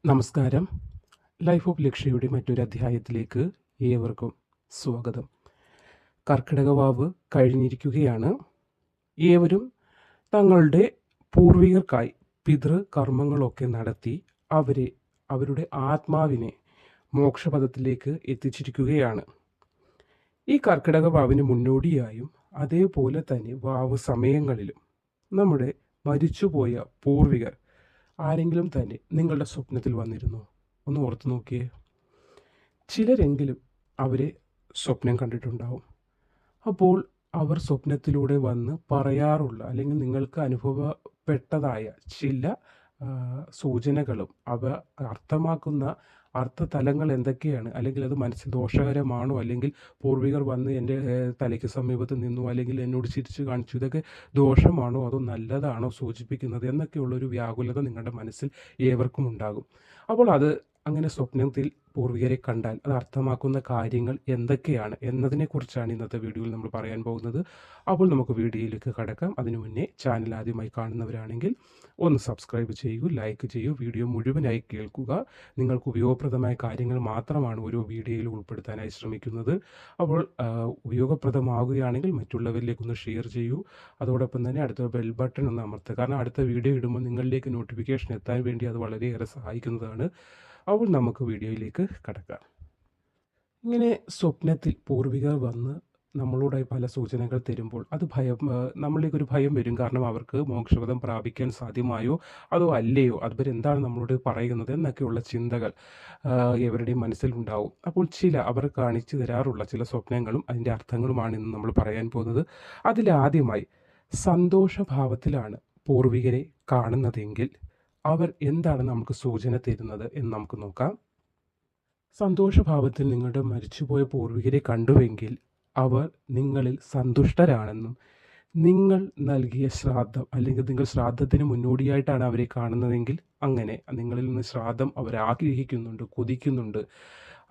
നമസ്കാരം. Life of ലക്ഷ്യയുടെ മറ്റൊരു അധ്യായത്തിലേക്ക് ഏവർക്കും സ്വാഗതം. കർക്കിടക വാവ് കഴിഞ്ഞിരിക്കുകയാണ്. ഏവരും തങ്ങളുടെ പൂർവികർക്കായി പിതൃകർമ്മങ്ങളൊക്കെ നടത്തി അവരുടെ ആത്മാവിനെ മോക്ഷപദത്തിലേക്ക് എത്തിച്ചിരിക്കുകയാണ്. ഈ കർക്കിടക വാവിന് മുന്നോടിയായും അതേപോലെ തന്നെ വാവ് സമയങ്ങളിലും നമ്മുടെ മരിച്ചുപോയ പൂർവികർ ആരെങ്കിലും തന്നെ നിങ്ങളുടെ സ്വപ്നത്തിൽ വന്നിരുന്നോ? ഒന്ന് ഓർത്തു നോക്കിയേ. ചിലരെങ്കിലും അവരെ സ്വപ്നം കണ്ടിട്ടുണ്ടാവും. അപ്പോൾ അവർ സ്വപ്നത്തിലൂടെ വന്ന് പറയാറുള്ള അല്ലെങ്കിൽ നിങ്ങൾക്ക് അനുഭവപ്പെട്ടതായ ചില സൂചനകളും അവ അർത്ഥമാക്കുന്ന അർത്ഥതലങ്ങൾ എന്തൊക്കെയാണ്, അല്ലെങ്കിൽ അത് മനസ്സിൽ ദോഷകരമാണോ, അല്ലെങ്കിൽ പൂർവികർ വന്ന് എൻ്റെ തലയ്ക്ക് സമീപത്ത് നിന്നു, അല്ലെങ്കിൽ എന്നോട് ചിരിച്ചു കാണിച്ചു, ഇതൊക്കെ ദോഷമാണോ അതോ നല്ലതാണോ സൂചിപ്പിക്കുന്നത് എന്നൊക്കെയുള്ളൊരു വ്യാകുലത നിങ്ങളുടെ മനസ്സിൽ ഏവർക്കും ഉണ്ടാകും. അപ്പോൾ അത് അങ്ങനെ സ്വപ്നത്തിൽ പൂർവികരെ കണ്ടാൽ അത് അർത്ഥമാക്കുന്ന കാര്യങ്ങൾ എന്തൊക്കെയാണ് എന്നതിനെക്കുറിച്ചാണ് ഇന്നത്തെ വീഡിയോയിൽ നമ്മൾ പറയാൻ പോകുന്നത്. അപ്പോൾ നമുക്ക് വീഡിയോയിലേക്ക് കടക്കാം. അതിനു മുന്നേ ചാനൽ ആദ്യമായി കാണുന്നവരാണെങ്കിൽ ഒന്ന് സബ്സ്ക്രൈബ് ചെയ്യൂ, ലൈക്ക് ചെയ്യൂ, വീഡിയോ മുഴുവനായി കേൾക്കുക. നിങ്ങൾക്ക് ഉപയോഗപ്രദമായ കാര്യങ്ങൾ മാത്രമാണ് ഓരോ വീഡിയോയിൽ ഉൾപ്പെടുത്താനായി ശ്രമിക്കുന്നത്. അപ്പോൾ ഉപയോഗപ്രദമാവുകയാണെങ്കിൽ മറ്റുള്ളവരിലേക്കൊന്ന് ഷെയർ ചെയ്യൂ. അതോടൊപ്പം തന്നെ അടുത്ത ബെൽ ബട്ടൺ ഒന്ന് അമർത്തുക. കാരണം അടുത്ത വീഡിയോ ഇടുമ്പോൾ നിങ്ങളിലേക്ക് നോട്ടിഫിക്കേഷൻ എത്താൻ വേണ്ടി അത് വളരെയേറെ സഹായിക്കുന്നതാണ്. അപ്പോൾ നമുക്ക് വീഡിയോയിലേക്ക് കടക്കാം. ഇങ്ങനെ സ്വപ്നത്തിൽ പൂർവികർ വന്ന് നമ്മളോടായി പല സൂചനകൾ തരുമ്പോൾ അത് നമ്മളിലേക്ക് ഒരു ഭയം വരും. കാരണം അവർക്ക് മോക്ഷപദം പ്രാപിക്കാൻ സാധ്യമായോ അതോ അല്ലയോ, അവരെന്താണ് നമ്മളോട് പറയുന്നത് എന്നൊക്കെയുള്ള ചിന്തകൾ എവരുടെയും മനസ്സിലുണ്ടാവും. അപ്പോൾ അവർ കാണിച്ചു തരാറുള്ള ചില സ്വപ്നങ്ങളും അതിൻ്റെ അർത്ഥങ്ങളുമാണ് ഇന്ന് നമ്മൾ പറയാൻ പോകുന്നത്. അതിലാദ്യമായി സന്തോഷഭാവത്തിലാണ് പൂർവികരെ കാണുന്നതെങ്കിൽ അവർ എന്താണ് നമുക്ക് സൂചന തരുന്നത് എന്ന് നമുക്ക് നോക്കാം. സന്തോഷഭാവത്തിൽ നിങ്ങളുടെ മരിച്ചുപോയ പൂർവികരെ കണ്ടുവെങ്കിൽ അവർ നിങ്ങളിൽ സന്തുഷ്ടരാണെന്നും നിങ്ങൾ നൽകിയ ശ്രാദ്ധം അല്ലെങ്കിൽ നിങ്ങൾ ശ്രാദ്ധത്തിന് മുന്നോടിയായിട്ടാണ് അവരെ കാണുന്നതെങ്കിൽ അങ്ങനെ നിങ്ങളിൽ നിന്ന് ശ്രാദ്ധം അവർ ആഗ്രഹിക്കുന്നുണ്ട്, കൊതിക്കുന്നുണ്ട്.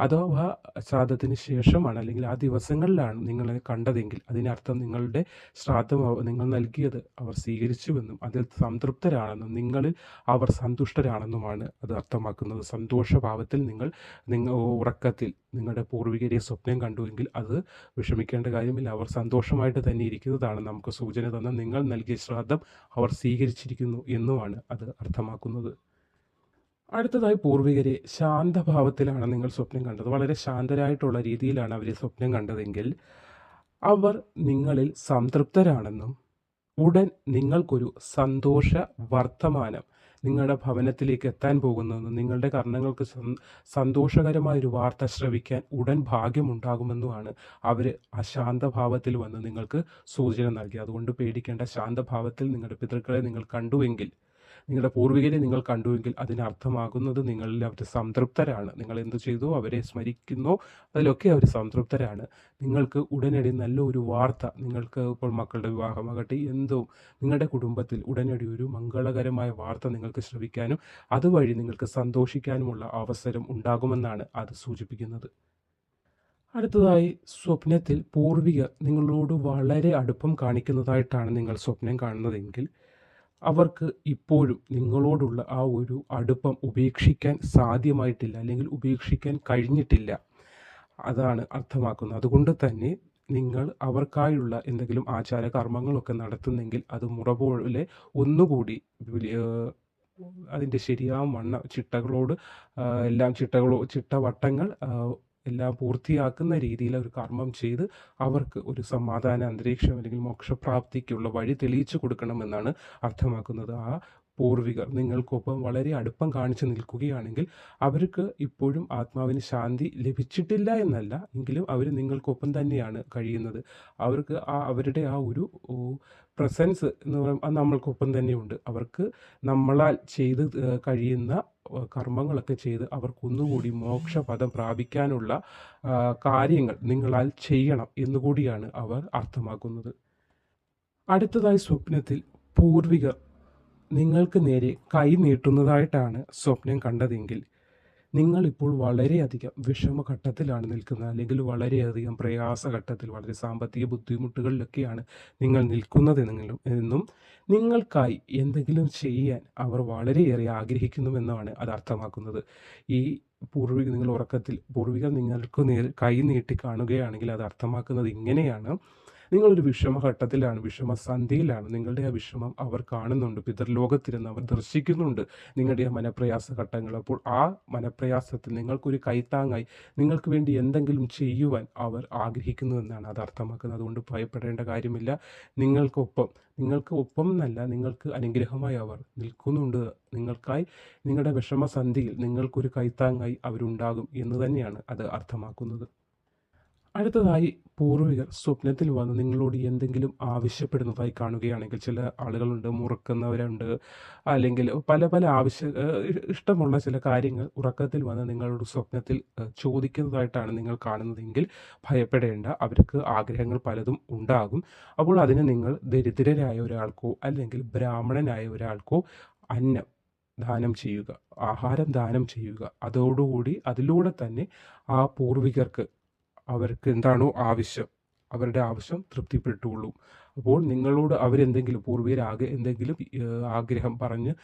അഥവാ ശ്രാദ്ധത്തിന് ശേഷമാണ് അല്ലെങ്കിൽ ആ ദിവസങ്ങളിലാണ് നിങ്ങളെ കണ്ടതെങ്കിൽ അതിനർത്ഥം നിങ്ങളുടെ ശ്രാദ്ധം നിങ്ങൾ നൽകിയത് അവർ സ്വീകരിച്ചുവെന്നും അതിൽ സംതൃപ്തരാണെന്നും നിങ്ങളിൽ അവർ സന്തുഷ്ടരാണെന്നുമാണ് അത് അർത്ഥമാക്കുന്നത്. സന്തോഷഭാവത്തിൽ നിങ്ങൾ ഉറക്കത്തിൽ നിങ്ങളുടെ പൂർവികരെ സ്വപ്നം കണ്ടുവെങ്കിൽ അത് വിഷമിക്കേണ്ട കാര്യമില്ല. അവർ സന്തോഷമായിട്ട് തന്നെ ഇരിക്കുന്നതാണ് നമുക്ക് സൂചന തന്ന നിങ്ങൾ നൽകിയ ശ്രാദ്ധം അവർ സ്വീകരിച്ചിരിക്കുന്നു എന്നുമാണ് അത് അർത്ഥമാക്കുന്നത്. അടുത്തതായി പൂർവികരെ ശാന്തഭാവത്തിലാണ് നിങ്ങൾ സ്വപ്നം കണ്ടത്. വളരെ ശാന്തരായിട്ടുള്ള രീതിയിലാണ് അവരെ സ്വപ്നം കണ്ടതെങ്കിൽ അവർ നിങ്ങളിൽ സംതൃപ്തരാണെന്നും ഉടൻ നിങ്ങൾക്കൊരു സന്തോഷ വർത്തമാനം നിങ്ങളുടെ ഭവനത്തിലേക്ക് എത്താൻ പോകുന്നെന്നും നിങ്ങളുടെ കർണങ്ങൾക്ക് സന്തോഷകരമായൊരു വാർത്ത ശ്രവിക്കാൻ ഉടൻ ഭാഗ്യമുണ്ടാകുമെന്നുമാണ് അവർ അശാന്തഭാവത്തിൽ വന്ന് നിങ്ങൾക്ക് സൂചന നൽകി. അതുകൊണ്ട് പേടിക്കേണ്ട. ശാന്തഭാവത്തിൽ നിങ്ങളുടെ പിതൃക്കളെ നിങ്ങൾ കണ്ടുവെങ്കിൽ, നിങ്ങളുടെ പൂർവികരെ നിങ്ങൾ കണ്ടുവെങ്കിൽ അതിനർത്ഥമാകുന്നത് നിങ്ങളിൽ അവർ സംതൃപ്തരാണ്. നിങ്ങൾ എന്ത് ചെയ്തു അവരെ സ്മരിക്കുന്നോ അതിലൊക്കെ അവർ സംതൃപ്തരാണ്. നിങ്ങൾക്ക് ഉടനടി നല്ലൊരു വാർത്ത, നിങ്ങൾക്ക് ഇപ്പോൾ മക്കളുടെ വിവാഹമാകട്ടെ എന്തോ നിങ്ങളുടെ കുടുംബത്തിൽ ഉടനടി ഒരു മംഗളകരമായ വാർത്ത നിങ്ങൾക്ക് ശ്രവിക്കാനും അതുവഴി നിങ്ങൾക്ക് സന്തോഷിക്കാനുമുള്ള അവസരം ഉണ്ടാകുമെന്നാണ് അത് സൂചിപ്പിക്കുന്നത്. അടുത്തതായി സ്വപ്നത്തിൽ പൂർവികർ നിങ്ങളോട് വളരെ അടുപ്പം കാണിക്കുന്നതായിട്ടാണ് നിങ്ങൾ സ്വപ്നം കാണുന്നതെങ്കിൽ അവർക്ക് ഇപ്പോഴും നിങ്ങളോടുള്ള ആ ഒരു അടുപ്പം ഉപേക്ഷിക്കാൻ സാധ്യമായിട്ടില്ല, അല്ലെങ്കിൽ ഉപേക്ഷിക്കാൻ കഴിഞ്ഞിട്ടില്ല. അതാണ് അർത്ഥമാക്കുന്നത്. അതുകൊണ്ട് തന്നെ നിങ്ങൾ അവർക്കായുള്ള എന്തെങ്കിലും ആചാര കർമ്മങ്ങളൊക്കെ നടത്തുന്നെങ്കിൽ അത് മുറ പോലെ ഒന്നുകൂടി അതിൻ്റെ ശരിയാവണ്ണ ചിട്ടവട്ടങ്ങൾ എല്ലാം പൂർത്തിയാക്കുന്ന രീതിയിൽ ഒരു കർമ്മം ചെയ്ത് അവർക്ക് ഒരു സമാധാന അന്തരീക്ഷം അല്ലെങ്കിൽ മോക്ഷപ്രാപ്തിക്കുള്ള വഴി തെളിയിച്ചു കൊടുക്കണമെന്നാണ് അർത്ഥമാക്കുന്നത്. ആ പൂർവികർ നിങ്ങൾക്കൊപ്പം വളരെ അടുപ്പം കാണിച്ചു നിൽക്കുകയാണെങ്കിൽ അവർക്ക് ഇപ്പോഴും ആത്മാവിന് ശാന്തി ലഭിച്ചിട്ടില്ല എന്നല്ല, എങ്കിലും അവർ നിങ്ങൾക്കൊപ്പം തന്നെയാണ് കഴിയുന്നത്. അവർക്ക് അവരുടെ ആ ഒരു പ്രസൻസ് എന്ന് പറയുമ്പോൾ നമ്മൾക്കൊപ്പം തന്നെയുണ്ട്. അവർക്ക് നമ്മളാൽ ചെയ്ത് കഴിയുന്ന കർമ്മങ്ങളൊക്കെ ചെയ്ത് അവർക്കൊന്നുകൂടി മോക്ഷപദം പ്രാപിക്കാനുള്ള കാര്യങ്ങൾ നിങ്ങളാൽ ചെയ്യണം എന്നുകൂടിയാണ് അവർ അർത്ഥമാക്കുന്നത്. അടുത്തതായി സ്വപ്നത്തിൽ പൂർവികർ നിങ്ങൾക്ക് നേരെ കൈ നീട്ടുന്നതായിട്ടാണ് സ്വപ്നം കണ്ടതെങ്കിൽ നിങ്ങളിപ്പോൾ വളരെയധികം വിഷമഘട്ടത്തിലാണ് നിൽക്കുന്നത്, അല്ലെങ്കിൽ വളരെയധികം പ്രയാസഘട്ടത്തിൽ, വളരെ സാമ്പത്തിക ബുദ്ധിമുട്ടുകളിലൊക്കെയാണ് നിങ്ങൾ നിൽക്കുന്നതെങ്കിലും എന്നും നിങ്ങൾക്കായി എന്തെങ്കിലും ചെയ്യാൻ അവർ വളരെയേറെ ആഗ്രഹിക്കുന്നുവെന്നാണ് അത് അർത്ഥമാക്കുന്നത്. ഈ നിങ്ങൾ ഉറക്കത്തിൽ പൂർവികർ നിങ്ങൾക്ക് കൈ നീട്ടി കാണുകയാണെങ്കിൽ അത് അർത്ഥമാക്കുന്നത് ഇങ്ങനെയാണ്: നിങ്ങളൊരു വിഷമഘട്ടത്തിലാണ്, വിഷമസന്ധിയിലാണ്. നിങ്ങളുടെ ആ വിഷമം അവർ കാണുന്നുണ്ട്, പിതൃലോകത്തിരുന്ന് അവർ ദർശിക്കുന്നുണ്ട് നിങ്ങളുടെ ആ മനപ്രയാസ ഘട്ടങ്ങൾ. അപ്പോൾ ആ മനപ്രയാസത്തിൽ നിങ്ങൾക്കൊരു കൈത്താങ്ങായി, നിങ്ങൾക്ക് വേണ്ടി എന്തെങ്കിലും ചെയ്യുവാൻ അവർ ആഗ്രഹിക്കുന്നു എന്നാണ് അത് അർത്ഥമാക്കുന്നത്. അതുകൊണ്ട് ഭയപ്പെടേണ്ട കാര്യമില്ല. നിങ്ങൾക്ക് ഒപ്പം എന്നല്ല, നിങ്ങൾക്ക് അനുഗ്രഹമായി അവർ നിൽക്കുന്നുണ്ട്. നിങ്ങൾക്കായി നിങ്ങളുടെ വിഷമസന്ധിയിൽ നിങ്ങൾക്കൊരു കൈത്താങ്ങായി അവരുണ്ടാകും എന്ന് തന്നെയാണ് അത് അർത്ഥമാക്കുന്നത്. അടുത്തതായി, പൂർവികർ സ്വപ്നത്തിൽ വന്ന് നിങ്ങളോട് എന്തെങ്കിലും ആവശ്യപ്പെടുന്നതായി കാണുകയാണെങ്കിൽ, ചില ആളുകളുണ്ട്, മുറുക്കുന്നവരുണ്ട്, അല്ലെങ്കിൽ പല പല ഇഷ്ടമുള്ള ചില കാര്യങ്ങൾ ഉറക്കത്തിൽ വന്ന് നിങ്ങളോട് സ്വപ്നത്തിൽ ചോദിക്കുന്നതായിട്ടാണ് നിങ്ങൾ കാണുന്നതെങ്കിൽ ഭയപ്പെടേണ്ട. അവർക്ക് ആഗ്രഹങ്ങൾ പലതും ഉണ്ടാകും. അപ്പോൾ അതിന് നിങ്ങൾ ദരിദ്രരായ ഒരാൾക്കോ അല്ലെങ്കിൽ ബ്രാഹ്മണനായ ഒരാൾക്കോ അന്നം ദാനം ചെയ്യുക, ആഹാരം ദാനം ചെയ്യുക. അതോടുകൂടി അതിലൂടെ തന്നെ ആ പൂർവികർക്ക് അവർക്ക് എന്താണോ ആവശ്യം, അവരുടെ ആവശ്യം തൃപ്തിപ്പെട്ടുകൊള്ളും. അപ്പോൾ നിങ്ങളോട് അവരെന്തെങ്കിലും എന്തെങ്കിലും ആഗ്രഹം പറഞ്ഞ്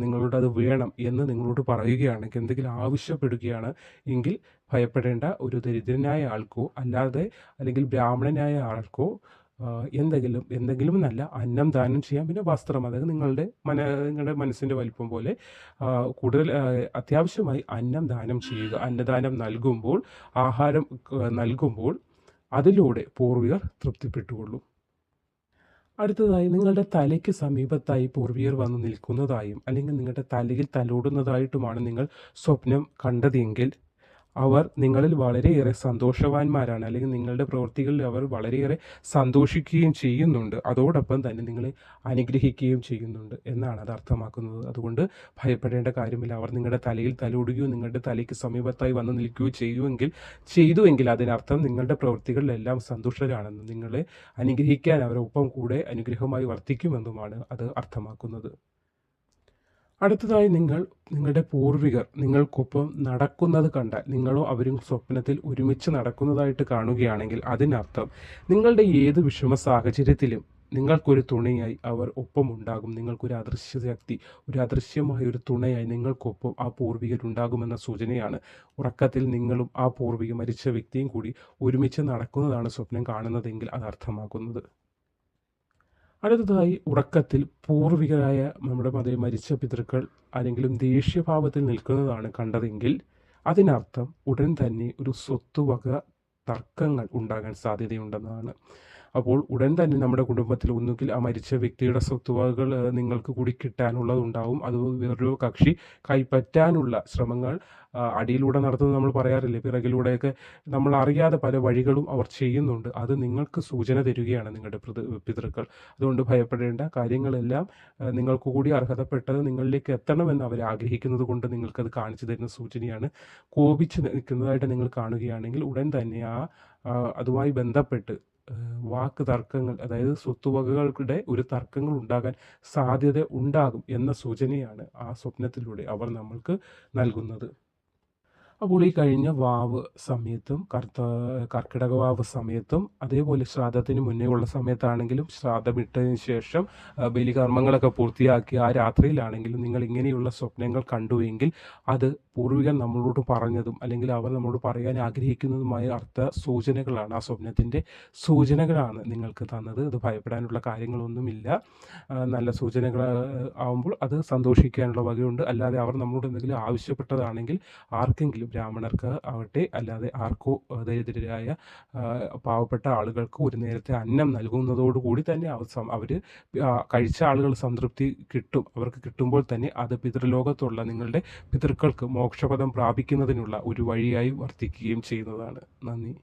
നിങ്ങളോട് അത് വേണം എന്ന് നിങ്ങളോട് പറയുകയാണെങ്കിൽ, എന്തെങ്കിലും ആവശ്യപ്പെടുകയാണ് എങ്കിൽ ഭയപ്പെടേണ്ട. ഒരു ദരിദ്രനായ ആൾക്കോ അല്ലെങ്കിൽ ബ്രാഹ്മണനായ ആൾക്കോ എന്തെങ്കിലും നല്ല അന്നം ദാനം ചെയ്യാം. പിന്നെ വസ്ത്രം, അതായത് നിങ്ങളുടെ മനസ്സിൻ്റെ വലിപ്പം പോലെ കൂടുതൽ അത്യാവശ്യമായി അന്നം ദാനം ചെയ്യുക. അന്നദാനം നൽകുമ്പോൾ, ആഹാരം നൽകുമ്പോൾ അതിലൂടെ പൂർവികർ തൃപ്തിപ്പെട്ടുകൊള്ളും. അടുത്തതായി, നിങ്ങളുടെ തലയ്ക്ക് സമീപത്തായി പൂർവികർ വന്ന് നിൽക്കുന്നതായും അല്ലെങ്കിൽ നിങ്ങളുടെ തലയിൽ തലോടുന്നതായിട്ടുമാണ് നിങ്ങൾ സ്വപ്നം കണ്ടതെങ്കിൽ അവർ നിങ്ങളിൽ വളരെയേറെ സന്തോഷവാന്മാരാണ്, അല്ലെങ്കിൽ നിങ്ങളുടെ പ്രവൃത്തികളിൽ അവർ വളരെയേറെ സന്തോഷിക്കുകയും ചെയ്യുന്നുണ്ട്. അതോടൊപ്പം തന്നെ നിങ്ങളെ അനുഗ്രഹിക്കുകയും ചെയ്യുന്നുണ്ട് എന്നാണ് അത് അർത്ഥമാക്കുന്നത്. അതുകൊണ്ട് ഭയപ്പെടേണ്ട കാര്യമില്ല. അവർ നിങ്ങളുടെ തലയിൽ തലോടുകയോ നിങ്ങളുടെ തലയ്ക്ക് സമീപത്തായി വന്ന് നിൽക്കുകയോ ചെയ്തുവെങ്കിൽ അതിനർത്ഥം നിങ്ങളുടെ പ്രവൃത്തികളിലെല്ലാം സന്തുഷ്ടരാണെന്നും നിങ്ങളെ അനുഗ്രഹിക്കാൻ അവരൊപ്പം കൂടെ അനുഗ്രഹമായി വർത്തിക്കുമെന്നുമാണ് അത് അർത്ഥമാക്കുന്നത്. അടുത്തതായി, നിങ്ങളുടെ പൂർവികർ നിങ്ങൾക്കൊപ്പം നടക്കുന്നത് കണ്ടാൽ, നിങ്ങളോ അവരും സ്വപ്നത്തിൽ ഒരുമിച്ച് നടക്കുന്നതായിട്ട് കാണുകയാണെങ്കിൽ അതിനർത്ഥം നിങ്ങളുടെ ഏത് വിഷമ സാഹചര്യത്തിലും നിങ്ങൾക്കൊരു തുണയായി അവർ ഒപ്പമുണ്ടാകും. നിങ്ങൾക്കൊരു അദൃശ്യ ശക്തി, ഒരു അദൃശ്യമായ ഒരു തുണയായി നിങ്ങൾക്കൊപ്പം ആ പൂർവികരുണ്ടാകുമെന്ന സൂചനയാണ്. ഉറക്കത്തിൽ നിങ്ങളും ആ മരിച്ച വ്യക്തിയും കൂടി ഒരുമിച്ച് നടക്കുന്നതാണ് സ്വപ്നം കാണുന്നതെങ്കിൽ അത് അർത്ഥമാക്കുന്നത്. അടുത്തതായി, ഉറക്കത്തിൽ പൂർവികരായ നമ്മുടെ മരിച്ച പിതൃക്കൾ ആരെങ്കിലും ദേഷ്യഭാവത്തിൽ നിൽക്കുന്നതാണ് കണ്ടതെങ്കിൽ അതിനർത്ഥം ഉടൻ തന്നെ ഒരു സ്വത്തുവക തർക്കങ്ങൾ ഉണ്ടാകാൻ സാധ്യതയുണ്ടെന്നാണ്. അപ്പോൾ ഉടൻ തന്നെ നമ്മുടെ കുടുംബത്തിൽ ഒന്നുകിൽ ആ മരിച്ച വ്യക്തിയുടെ സ്വത്തുവകകൾ നിങ്ങൾക്ക് കൂടി കിട്ടാനുള്ളതുണ്ടാവും. അത് വേറൊരു കക്ഷി കൈപ്പറ്റാനുള്ള ശ്രമങ്ങൾ അടിയിലൂടെ നടത്തുന്നത് നമ്മൾ പറയാറില്ലേ, പിറകിലൂടെയൊക്കെ നമ്മൾ അറിയാതെ പല വഴികളും അവർ ചെയ്യുന്നുണ്ട്. അത് നിങ്ങൾക്ക് സൂചന തരികയാണ് നിങ്ങളുടെ പിതൃക്കൾ. അതുകൊണ്ട് ഭയപ്പെടേണ്ട. കാര്യങ്ങളെല്ലാം നിങ്ങൾക്ക് കൂടി അർഹതപ്പെട്ടത് നിങ്ങളിലേക്ക് എത്തണമെന്ന് അവർ ആഗ്രഹിക്കുന്നത് കൊണ്ട് നിങ്ങൾക്കത് കാണിച്ചു തരുന്ന സൂചനയാണ്. കോപിച്ച് നിൽക്കുന്നതായിട്ട് നിങ്ങൾ കാണുകയാണെങ്കിൽ ഉടൻ തന്നെ അതുമായി ബന്ധപ്പെട്ട് വാക്ക് തർക്കങ്ങൾ, അതായത് സ്വത്തുവകകളുടെ ഒരു തർക്കങ്ങൾ ഉണ്ടാകാൻ സാധ്യത ഉണ്ടാകും എന്ന സൂചനയാണ് ആ സ്വപ്നത്തിലൂടെ അവർ നമ്മൾക്ക് നൽകുന്നത്. അപ്പോൾ ഈ കഴിഞ്ഞ വാവ് സമയത്തും കർക്കിടക വാവ് സമയത്തും അതേപോലെ ശ്രാദ്ധത്തിന് മുന്നേ ഉള്ള സമയത്താണെങ്കിലും ശ്രാദ്ധമിട്ടതിന് ശേഷം ബലികർമ്മങ്ങളൊക്കെ പൂർത്തിയാക്കി ആ രാത്രിയിലാണെങ്കിലും നിങ്ങൾ ഇങ്ങനെയുള്ള സ്വപ്നങ്ങൾ കണ്ടുവെങ്കിൽ അത് പൂർവികർ നമ്മളോട് പറഞ്ഞതും അല്ലെങ്കിൽ അവർ നമ്മളോട് പറയാൻ ആഗ്രഹിക്കുന്നതുമായ അർത്ഥ സൂചനകളാണ്. ആ സ്വപ്നത്തിൻ്റെ സൂചനകളാണ് നിങ്ങൾക്ക് തന്നത്. അത് ഭയപ്പെടാനുള്ള കാര്യങ്ങളൊന്നുമില്ല. നല്ല സൂചനകൾ ആവുമ്പോൾ അത് സന്തോഷിക്കാനുള്ള വകയുണ്ട്. അല്ലാതെ അവർ നമ്മളോട് എന്തെങ്കിലും ആവശ്യപ്പെട്ടതാണെങ്കിൽ ആർക്കെങ്കിലും, ബ്രാഹ്മണർക്ക് ആവട്ടെ അല്ലാതെ ആർക്കോ, ദരിദ്രരായ പാവപ്പെട്ട ആളുകൾക്ക് ഒരു നേരത്തെ അന്നം നൽകുന്നതോടുകൂടി തന്നെ അവർ കഴിച്ച ആളുകൾ സംതൃപ്തി കിട്ടും. അവർക്ക് കിട്ടുമ്പോൾ തന്നെ അത് പിതൃലോകത്തുള്ള നിങ്ങളുടെ പിതൃക്കൾക്ക് മോക്ഷപദം പ്രാപിക്കുന്നതിനുള്ള ഒരു വഴിയായി വർത്തിക്കുകയും ചെയ്യുന്നതാണ്. നന്ദി.